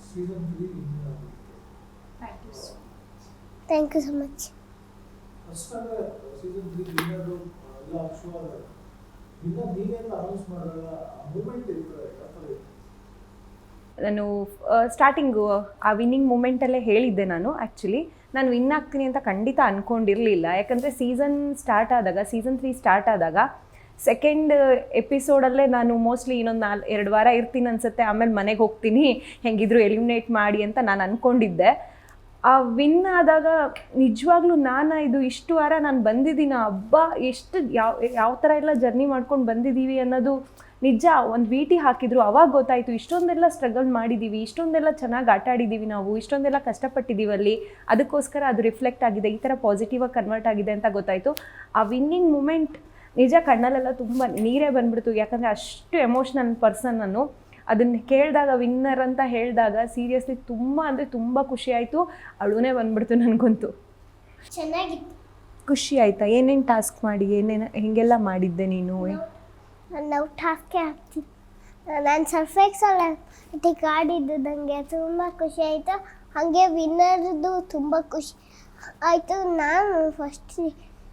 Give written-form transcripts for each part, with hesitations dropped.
Season 3 thank you so much. First season 3 winner ಎಲ್ಲ ಶುರು winner ನೀವೇನು ಅನೌನ್ಸ್ ಮಾಡಿದಾಗ ಮೂಮೆಂಟ್ ಇರ್ತದೆ ಯಾಕಂದ್ರೆ ನಾನು ಸ್ಟಾರ್ಟಿಂಗು ಆ ವಿನ್ನಿಂಗ್ ಮೂಮೆಂಟಲ್ಲೇ ಹೇಳಿದ್ದೆ. ನಾನು ನಾನು ವಿನ್ ಆಗ್ತೀನಿ ಅಂತ ಖಂಡಿತ ಅಂದ್ಕೊಂಡಿರಲಿಲ್ಲ. ಯಾಕಂದರೆ ಸೀಸನ್ 3 ಸ್ಟಾರ್ಟ್ ಆದಾಗ ಸೆಕೆಂಡ್ ಎಪಿಸೋಡಲ್ಲೇ ನಾನು ಮೋಸ್ಟ್ಲಿ ಇನ್ನೊಂದು 2 ವಾರ ಇರ್ತೀನಿ ಅನಿಸುತ್ತೆ, ಆಮೇಲೆ ಮನೆಗೆ ಹೋಗ್ತೀನಿ, ಹೆಂಗಿದ್ರು ಎಲಿಮಿನೇಟ್ ಮಾಡಿ ಅಂತ ನಾನು ಅಂದ್ಕೊಂಡಿದ್ದೆ. ಆ ವಿನ್ ಆದಾಗ ನಿಜವಾಗ್ಲೂ ಇದು ಇಷ್ಟು ವಾರ ನಾನು ಬಂದಿದ್ದೀನಿ, ಹಬ್ಬ ಎಷ್ಟು ಯಾವ ಥರ ಎಲ್ಲ ಜರ್ನಿ ಮಾಡ್ಕೊಂಡು ಬಂದಿದ್ದೀವಿ ಅನ್ನೋದು ನಿಜ. ಒಂದು VT ಹಾಕಿದ್ರು ಅವಾಗ ಗೊತ್ತಾಯಿತು, ಇಷ್ಟೊಂದೆಲ್ಲ ಸ್ಟ್ರಗಲ್ ಮಾಡಿದ್ದೀವಿ, ಇಷ್ಟೊಂದೆಲ್ಲ ಚೆನ್ನಾಗಿ ಆಟ ಆಡಿದ್ದೀವಿ ನಾವು, ಇಷ್ಟೊಂದೆಲ್ಲ ಕಷ್ಟಪಟ್ಟಿದ್ದೀವಿ ಅಲ್ಲಿ, ಅದಕ್ಕೋಸ್ಕರ ಅದು ರಿಫ್ಲೆಕ್ಟ್ ಆಗಿದೆ, ಈ ಥರ ಪಾಸಿಟಿವಾಗಿ ಕನ್ವರ್ಟ್ ಆಗಿದೆ ಅಂತ ಗೊತ್ತಾಯಿತು. ಆ ವಿನ್ನಿಂಗ್ ಮೂಮೆಂಟ್ ನಿಜ ಕಣ್ಣಲ್ಲೆಲ್ಲ ತುಂಬ ನೀರೇ ಬಂದ್ಬಿಡ್ತು. ಯಾಕಂದರೆ ಅಷ್ಟು ಎಮೋಷ್ನಲ್ ಪರ್ಸನ್ ನಾನು. ಅದನ್ನು ಕೇಳಿದಾಗ ವಿನ್ನರ್ ಅಂತ ಹೇಳಿದಾಗ ಸೀರಿಯಸ್ಲಿ ತುಂಬ ಅಂದರೆ ತುಂಬ ಖುಷಿ ಆಯಿತು, ಅಳುನೇ ಬಂದ್ಬಿಡ್ತು ನನಗಂತೂ. ಚೆನ್ನಾಗಿತ್ತು. ಖುಷಿ ಆಯಿತಾ? ಏನೇನು ಟಾಸ್ಕ್ ಮಾಡಿ ಹೆಂಗೆಲ್ಲ ಮಾಡಿದ್ದೆ ನೀನು? ನಾವು ಟಾಸ್ಕೇ ಆಗ್ತೀವಿ. ನಾನು ಸರ್ಫೆಕ್ಸಲ್ಲಿ ಆಡಿದ್ದು ನನಗೆ ತುಂಬ ಖುಷಿ ಆಯಿತು. ಹಾಗೆ ವಿನ್ನರ್ದು ತುಂಬ ಖುಷಿ ಆಯಿತು. ನಾನು ಫಸ್ಟ್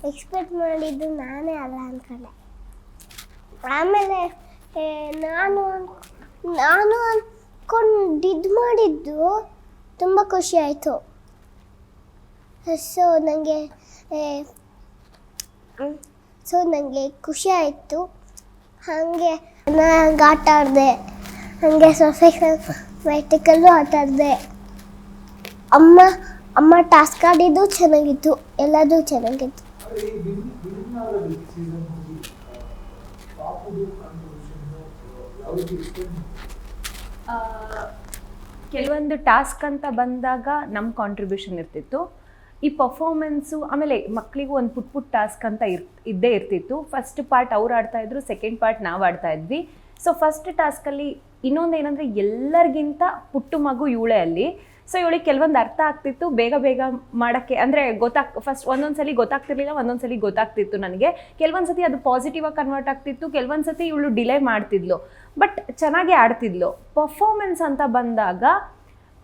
ಎಕ್ಸ್ಪೆಕ್ಟ್ ಮಾಡಿದ್ದು ನಾನೇ ಅಲ್ಲ ಅಂದ್ಕೊಂಡೆ. ಆಮೇಲೆ ನಾನು ಅಂದ್ಕೊಂಡು ಮಾಡಿದ್ದು ತುಂಬ ಖುಷಿ ಆಯಿತು. ಸೊ ನನಗೆ ಖುಷಿ ಆಯಿತು. ಹಾಗೆ ನಾನು ಆಟ ಆಡಿದೆ, ಹಾಗೆ ಮ್ಯಾಟಿಕಲ್ಲೂ ಆಟ ಆಡಿದೆ. ಅಮ್ಮ ಟಾಸ್ಕ್ ಆಡಿದ್ದು ಚೆನ್ನಾಗಿತ್ತು, ಎಲ್ಲದೂ ಚೆನ್ನಾಗಿತ್ತು. ಕೆಲವೊಂದು ಟಾಸ್ಕ್ ಅಂತ ಬಂದಾಗ ನಮ್ಮ ಕಾಂಟ್ರಿಬ್ಯೂಷನ್ ಇರ್ತಿತ್ತು. ಈ ಪರ್ಫಾರ್ಮೆನ್ಸು ಆಮೇಲೆ ಮಕ್ಕಳಿಗೂ ಒಂದು ಪುಟ್ ಟಾಸ್ಕ್ ಅಂತ ಇದ್ದೇ ಇರ್ತಿತ್ತು. ಫಸ್ಟ್ ಪಾರ್ಟ್ ಅವ್ರು ಆಡ್ತಾಯಿದ್ರು, ಸೆಕೆಂಡ್ ಪಾರ್ಟ್ ನಾವು ಆಡ್ತಾಯಿದ್ವಿ. ಸೊ ಫಸ್ಟ್ ಟಾಸ್ಕಲ್ಲಿ ಇನ್ನೊಂದು ಏನಂದರೆ ಎಲ್ಲರಿಗಿಂತ ಪುಟ್ಟು ಮಗು ಇವಳೇ ಅಲ್ಲಿ. ಸೊ ಇವಳಿಗೆ ಕೆಲವೊಂದು ಅರ್ಥ ಆಗ್ತಿತ್ತು, ಬೇಗ ಮಾಡೋಕ್ಕೆ ಅಂದರೆ ಫಸ್ಟ್ ಒಂದೊಂದು ಸಲ ಗೊತ್ತಾಗ್ತಿರ್ಲಿಲ್ಲ, ಒಂದೊಂದು ಸಲ ಗೊತ್ತಾಗ್ತಿತ್ತು ನನಗೆ. ಕೆಲವೊಂದು ಸತಿ ಅದು ಪಾಸಿಟಿವಾಗಿ ಕನ್ವರ್ಟ್ ಆಗ್ತಿತ್ತು, ಕೆಲವೊಂದು ಸತಿ ಇವಳು ಡಿಲೇ ಮಾಡ್ತಿದ್ಲು, ಬಟ್ ಚೆನ್ನಾಗೇ ಆಡ್ತಿದ್ಲು. ಪರ್ಫಾರ್ಮೆನ್ಸ್ ಅಂತ ಬಂದಾಗ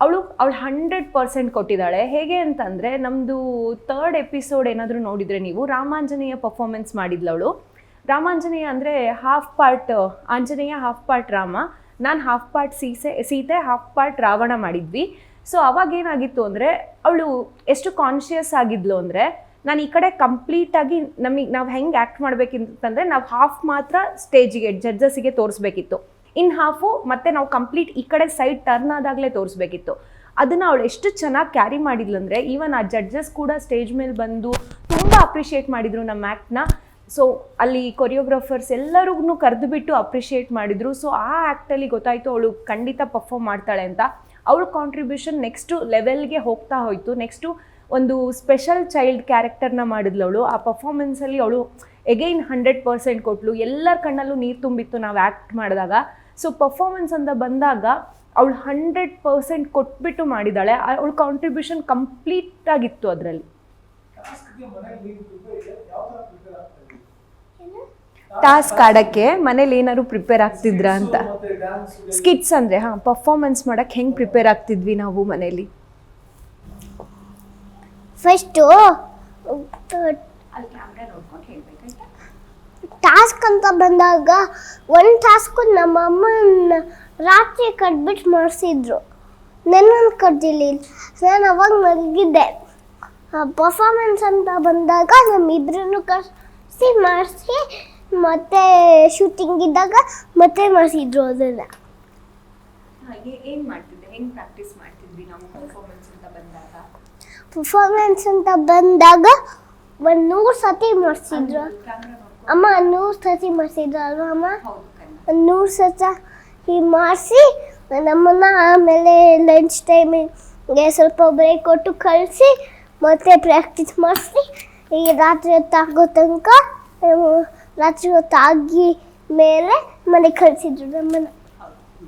ಅವಳು 100% ಕೊಟ್ಟಿದ್ದಾಳೆ. ಹೇಗೆ ಅಂತಂದರೆ ನಮ್ಮದು 3rd ಎಪಿಸೋಡ್ ಏನಾದರೂ ನೋಡಿದರೆ ನೀವು, ರಾಮಾಂಜನೇಯ ಪರ್ಫಾರ್ಮೆನ್ಸ್ ಮಾಡಿದ್ಲು ಅವಳು. ರಾಮಾಂಜನೇಯ ಅಂದರೆ half part Anjaneya, half part Rama, ನಾನು half part Sita, half part Ravana ಮಾಡಿದ್ವಿ. ಸೊ ಅವಾಗೇನಾಗಿತ್ತು ಅಂದರೆ ಅವಳು ಎಷ್ಟು ಕಾನ್ಷಿಯಸ್ ಆಗಿದ್ಲು ಅಂದರೆ, ನಾನು ಈ ಕಡೆ ಕಂಪ್ಲೀಟಾಗಿ ನಾವು ಹೆಂಗೆ ಆ್ಯಕ್ಟ್ ಮಾಡಬೇಕಿತ್ತಂದರೆ ನಾವು ಹಾಫ್ ಮಾತ್ರ ಸ್ಟೇಜಿಗೆ ಜಡ್ಜಸ್ಸಿಗೆ ತೋರಿಸ್ಬೇಕಿತ್ತು, ಇನ್ನು ಹಾಫು ಮತ್ತು ನಾವು ಕಂಪ್ಲೀಟ್ ಈ ಕಡೆ ಸೈಡ್ ಟರ್ನ್ ಆದಾಗಲೇ ತೋರಿಸ್ಬೇಕಿತ್ತು. ಅದನ್ನು ಅವಳು ಎಷ್ಟು ಚೆನ್ನಾಗಿ ಕ್ಯಾರಿ ಮಾಡಿದ್ಲು ಅಂದರೆ ಈವನ್ ಆ ಜಡ್ಜಸ್ ಕೂಡ ಸ್ಟೇಜ್ ಮೇಲೆ ಬಂದು ತುಂಬ ಅಪ್ರಿಷಿಯೇಟ್ ಮಾಡಿದರು ನಮ್ಮ ಆ್ಯಕ್ಟ್ನ. ಸೊ ಅಲ್ಲಿ ಕೊರಿಯೋಗ್ರಾಫರ್ಸ್ ಎಲ್ಲರಿಗೂ ಕರೆದುಬಿಟ್ಟು ಅಪ್ರಿಷಿಯೇಟ್ ಮಾಡಿದರು. ಸೊ ಆ ಆ್ಯಕ್ಟಲ್ಲಿ ಗೊತ್ತಾಯಿತು ಅವಳು ಖಂಡಿತ ಪರ್ಫಾರ್ಮ್ ಮಾಡ್ತಾಳೆ ಅಂತ. ಅವಳ ಕಾಂಟ್ರಿಬ್ಯೂಷನ್ ನೆಕ್ಸ್ಟು ಲೆವೆಲ್ಗೆ ಹೋಗ್ತಾ ಹೋಯಿತು. ನೆಕ್ಸ್ಟು ಒಂದು ಸ್ಪೆಷಲ್ ಚೈಲ್ಡ್ ಕ್ಯಾರೆಕ್ಟರ್ನ ಮಾಡಿದ್ಲು ಅವಳು. ಆ ಪರ್ಫಾರ್ಮೆನ್ಸಲ್ಲಿ ಅವಳು ಎಗೈನ್ 100% ಕೊಟ್ಟಳು. ಎಲ್ಲರ ಕಣ್ಣಲ್ಲೂ ನೀರು ತುಂಬಿತ್ತು ನಾವು ಆ್ಯಕ್ಟ್ ಮಾಡಿದಾಗ. ಸೊ ಪರ್ಫಾರ್ಮೆನ್ಸ್ ಅಂತ ಬಂದಾಗ ಅವಳು 100% ಕೊಟ್ಬಿಟ್ಟು ಮಾಡಿದ್ದಾಳೆ. ಅವಳ ಕಾಂಟ್ರಿಬ್ಯೂಷನ್ ಕಂಪ್ಲೀಟ್ ಆಗಿತ್ತು ಅದರಲ್ಲಿ. ಟಾಸ್ಕ್ ಆಡೋಕ್ಕೆ ಮನೇಲಿ ಏನಾದ್ರು ಪ್ರಿಪೇರ್ ಆಗ್ತಿದ್ರಾ ಅಂತ? ಸ್ಕಿಟ್ಸ್ ಅಂದರೆ ಪರ್ಫಾರ್ಮೆನ್ಸ್ ಮಾಡೋಕ್ಕೆ ಹೆಂಗೆ ಪ್ರಿಪೇರ್ ಆಗ್ತಿದ್ವಿ ನಾವು ಮನೇಲಿ? ಫಸ್ಟು ಟಾಸ್ಕ್ ಅಂತ ಬಂದಾಗ ಒಂದು ಟಾಸ್ಕು ನಮ್ಮ ಅಮ್ಮನ ರಾತ್ರಿ ಕಟ್ಬಿಟ್ಟು ಮಾಡಿಸಿದ್ರು, ನನ್ನನ್ನು ಕಟ್ದಿರ್ಲಿಲ್ಲ. ನಾನು ಅವಾಗ ಮಲಗಿದ್ದೆ. ಪರ್ಫಾರ್ಮೆನ್ಸ್ ಅಂತ ಬಂದಾಗ ನಮ್ಮಿಬ್ಬರನ್ನು ಕರೆಸಿ ಮಾಡಿಸಿ ಮತ್ತೆ ಶೂಟಿಂಗ್ ಇದ್ದಾಗ ಮತ್ತೆ ಮಾಡಿಸಿದ್ರು. ಅದನ್ನು ಏನು ಮಾಡ್ತಿದ್ದೆ, ಹೆಂಗೆ ಪ್ರಾಕ್ಟೀಸ್ ಮಾಡ್ತಿದ್ವಿ ನಾವು ಪರ್ಫಾರ್ಮೆನ್ಸ್ ಅಂತ ಬಂದಾಗ? ಪರ್ಫಾರ್ಮೆನ್ಸ್ ಅಂತ ಬಂದಾಗ 100 ಸತಿ ಮಾಡಿಸಿದ್ರು ಅಮ್ಮ. 100 ಸತಿ ಮಾಡಿಸಿದ್ರು ಅಲ್ವಾ ಅಮ್ಮ? 100 ಸತಿ ಮಾಡಿಸಿ ನಮ್ಮನ್ನು ಆಮೇಲೆ ಲಂಚ್ ಟೈಮಿಗೆ ಸ್ವಲ್ಪ ಬ್ರೇಕ್ ಕೊಟ್ಟು ಕಳಿಸಿ ಮತ್ತೆ ಪ್ರಾಕ್ಟೀಸ್ ಮಾಡಿಸಿ ಈ ರಾತ್ರಿ ಹೊತ್ತಾಗೋ ತನಕ ರಾತ್ರಿ ಹೊತ್ತಾಗಿ ಮೇಲೆ ಮನೆಗೆ ಕಳಿಸಿದ್ರು ನಮ್ಮನ್ನು.